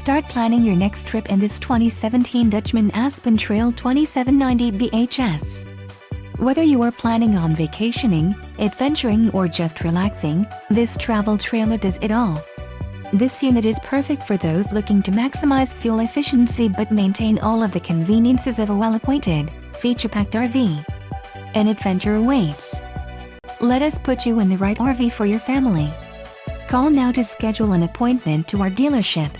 Start planning your next trip in this 2017 DUTCHMEN Aspen Trail 2790 BHS. Whether you are planning on vacationing, adventuring or just relaxing, this travel trailer does it all. This unit is perfect for those looking to maximize fuel efficiency but maintain all of the conveniences of a well-appointed, feature-packed RV. An adventure awaits. Let us put you in the right RV for your family. Call now to schedule an appointment to our dealership.